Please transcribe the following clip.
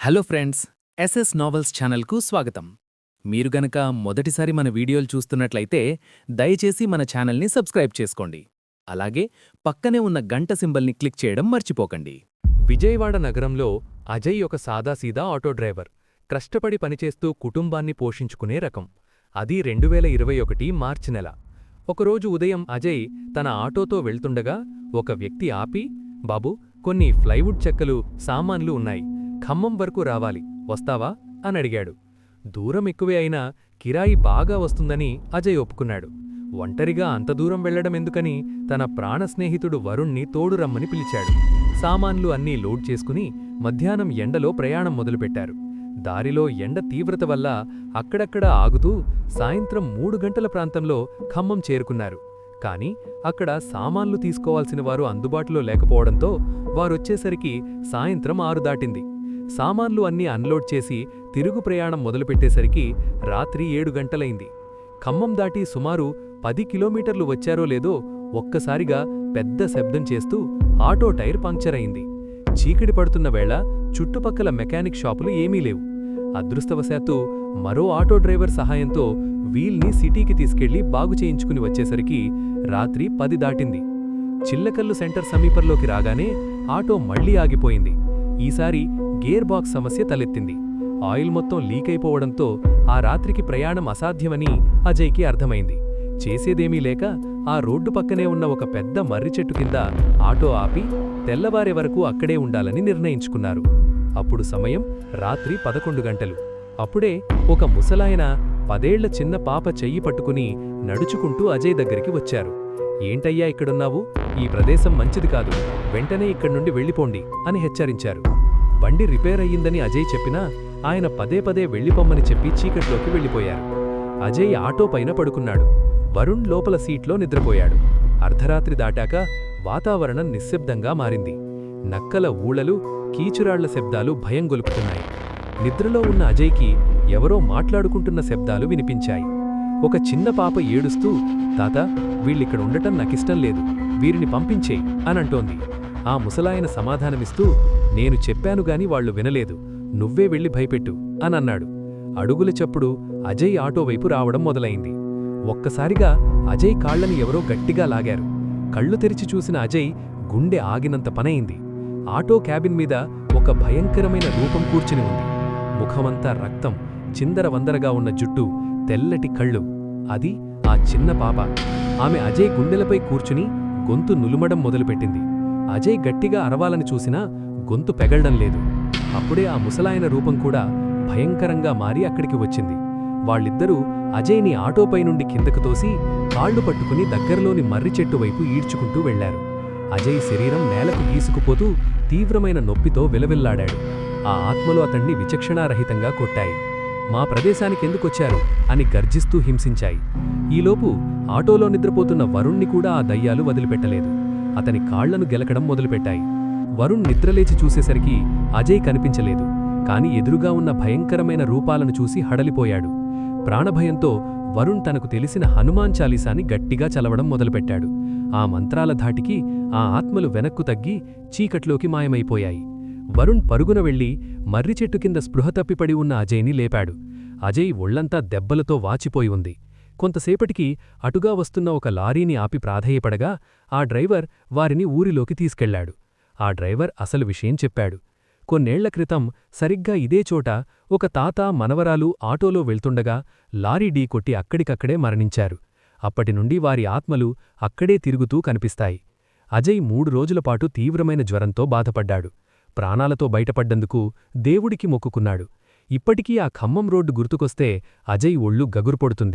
Hello friends, SS novels ఛానల్కు స్వాగతం. మీరు గనక మొదటిసారి మన వీడియోలు చూస్తున్నట్లయితే దయచేసి మన ఛానల్ని సబ్స్క్రైబ్ చేసుకోండి. అలాగే పక్కనే ఉన్న గంట సింబల్ని క్లిక్ చేయడం మర్చిపోకండి. విజయవాడ నగరంలో అజయ్ ఒక సాదాసీదా ఆటో డ్రైవర్. కష్టపడి పనిచేస్తూ కుటుంబాన్ని పోషించుకునే రకం. అది 2021 మార్చి నెల. ఒకరోజు ఉదయం అజయ్ తన ఆటోతో వెళ్తుండగా ఒక వ్యక్తి ఆపి, బాబూ, కొన్ని ప్లైవుడ్ చెక్కలు, సామాన్లు ఉన్నాయి, ఖమ్మం వరకు రావాలి, వస్తావా అని అడిగాడు. దూరం ఎక్కువే అయినా కిరాయి బాగా వస్తుందని అజయ్ ఒప్పుకున్నాడు. ఒంటరిగా అంత దూరం వెళ్లడమెందుకని తన ప్రాణస్నేహితుడు వరుణ్ణి తోడు రమ్మని పిలిచాడు. సామాన్లు అన్నీ లోడ్ చేసుకుని మధ్యాహ్నం ఎండలో ప్రయాణం మొదలుపెట్టారు. దారిలో ఎండ తీవ్రత వల్ల అక్కడక్కడా ఆగుతూ సాయంత్రం 3 గంటల ప్రాంతంలో ఖమ్మం చేరుకున్నారు. కాని అక్కడ సామాన్లు తీసుకోవాల్సిన వారు అందుబాటులో లేకపోవడంతో వారొచ్చేసరికి సాయంత్రం 6 దాటింది. సామాన్లు అన్నీ అన్లోడ్ చేసి తిరుగు ప్రయాణం మొదలుపెట్టేసరికి రాత్రి 7 గంటలైంది. ఖమ్మం దాటి సుమారు 10 కిలోమీటర్లు వచ్చారో లేదో ఒక్కసారిగా పెద్ద శబ్దం చేస్తూ ఆటో టైర్ పంక్చర్ అయింది. చీకటి పడుతున్న వేళ చుట్టుపక్కల మెకానిక్ షాపులు ఏమీ లేవు. అదృష్టవశాత్తు మరో ఆటో డ్రైవర్ సహాయంతో వీల్ని సిటీకి తీసుకెళ్లి బాగు చేయించుకుని వచ్చేసరికి రాత్రి 10 దాటింది. చిల్లకల్లు సెంటర్ సమీపంలోకి రాగానే ఆటో మళ్లీ ఆగిపోయింది. ఈసారి గేర్ బాక్స్ సమస్య తలెత్తింది. ఆయిల్ మొత్తం లీకైపోవడంతో ఆ రాత్రికి ప్రయాణం అసాధ్యమని అజయ్కి అర్థమైంది. చేసేదేమీ లేక ఆ రోడ్డు పక్కనే ఉన్న ఒక పెద్ద మర్రి చెట్టు కింద ఆటో ఆపి తెల్లవారే వరకు అక్కడే ఉండాలని నిర్ణయించుకున్నారు. అప్పుడు సమయం రాత్రి 11 గంటలు. అప్పుడే ఒక ముసలాయన 10 ఏళ్ల చిన్న పాప చెయ్యి పట్టుకుని నడుచుకుంటూ అజయ్ దగ్గరికి వచ్చారు. ఏంటయ్యా ఇక్కడున్నావు? ఈ ప్రదేశం మంచిది కాదు, వెంటనే ఇక్కడ్నుండి వెళ్ళిపోండి అని హెచ్చరించారు. బండి రిపేర్ అయ్యిందని అజయ్ చెప్పినా ఆయన పదే పదే వెళ్ళిపోమ్మని చెప్పి చీకట్లోకి వెళ్ళిపోయారు. అజయ్ ఆటో పైన పడుకున్నాడు. వరుణ్ లోపల సీట్లో నిద్రపోయాడు. అర్ధరాత్రి దాటాక వాతావరణం నిశ్శబ్దంగా మారింది. నక్కల ఊళలు, కీచురాళ్ల శబ్దాలు భయం గొలుపుతున్నాయి. నిద్రలో ఉన్న అజయ్కి ఎవరో మాట్లాడుకుంటున్న శబ్దాలు వినిపించాయి. ఒక చిన్న పాప ఏడుస్తూ, తాత, వీళ్ళిక్కడ ఉండటం నాకిష్టం లేదు, వీరిని పంపించేయ్ అనంటోంది. ఆ ముసలాయన సమాధానమిస్తూ, నేను చెప్పానుగాని వాళ్లు వినలేదు, నువ్వే వెళ్ళి భయపెట్టు అనన్నాడు. అడుగుల చప్పుడు అజయ్ ఆటో వైపు రావడం మొదలైంది. ఒక్కసారిగా అజయ్ కాళ్లని ఎవరో గట్టిగా లాగారు. కళ్ళు తెరిచి చూసిన అజయ్ గుండె ఆగినంత పనయింది. ఆటో క్యాబిన్ మీద ఒక భయంకరమైన రూపం కూర్చుని ఉంది. ముఖమంతా రక్తం, చిందరవందరగా ఉన్న జుట్టు, తెల్లటి కళ్ళు. అది ఆ చిన్న పాప. ఆమె అజయ్ గుండెలపై కూర్చుని గొంతు నులుమడం మొదలుపెట్టింది. అజయ్ గట్టిగా అరవాలని చూసినా గొంతు పెగల్డం లేదు. అప్పుడే ఆ ముసలాయన రూపం కూడా భయంకరంగా మారి అక్కడికి వచ్చింది. వాళ్ళిద్దరూ అజయ్ని ఆటోపై నుండి కిందకు తోసి కాళ్లు పట్టుకుని దగ్గరలోని మర్రి చెట్టు వైపు ఈడ్చుకుంటూ వెళ్లారు. అజయ్ శరీరం నేలకు గీసుకుపోతూ తీవ్రమైన నొప్పితో విలవిల్లాడాడు. ఆ ఆత్మలు అతణ్ణి విచక్షణారహితంగా కొట్టాయి. మా ప్రదేశానికెందుకొచ్చారు అని గర్జిస్తూ హింసించాయి. ఈలోపు ఆటోలో నిద్రపోతున్న వరుణ్ణి కూడా ఆ దయ్యాలు వదిలిపెట్టలేదు. అతని కాళ్లను గెలకడం మొదలుపెట్టాయి. వరుణ్ నిద్రలేచి చూసేసరికి అజయ్ కనిపించలేదు. కాని ఎదురుగా ఉన్న భయంకరమైన రూపాలను చూసి హడలిపోయాడు. ప్రాణభయంతో వరుణ్ తనకు తెలిసిన హనుమాన్ చాలీసాని గట్టిగా చలవడం మొదలుపెట్టాడు. ఆ మంత్రాల ధాటికి ఆ ఆత్మలు వెనక్కు తగ్గి చీకట్లోకి మాయమైపోయాయి. వరుణ్ పరుగున వెళ్లి మర్రి చెట్టు కింద స్పృహ తప్పిపడి ఉన్న అజయ్ని లేపాడు. అజయ్ ఒళ్లంతా దెబ్బలతో వాచిపోయి ఉంది. కొంతసేపటికి అటుగా వస్తున్న ఒక లారీని ఆపి ప్రాధేయపడగా ఆ డ్రైవర్ వారిని ఊరిలోకి తీసుకెళ్లాడు. ఆ డ్రైవర్ అసలు విషయం చెప్పాడు. కొన్నేళ్ల క్రితం సరిగ్గా ఇదే చోట ఒక తాత, మనవరాలు ఆటోలో వెళ్తుండగా లారీ ఢీకొట్టి అక్కడికక్కడే మరణించారు. అప్పటినుండి వారి ఆత్మలు అక్కడే తిరుగుతూ కనిపిస్తాయి. అజయ్ 3 రోజులపాటు తీవ్రమైన జ్వరంతో బాధపడ్డాడు. ప్రాణాలతో బయటపడ్డందుకు దేవుడికి మొక్కుకున్నాడు. ఇప్పటికీ ఆ ఖమ్మం రోడ్డు గుర్తుకొస్తే అజయ్ ఒళ్ళు గగురుపొడుతుంది.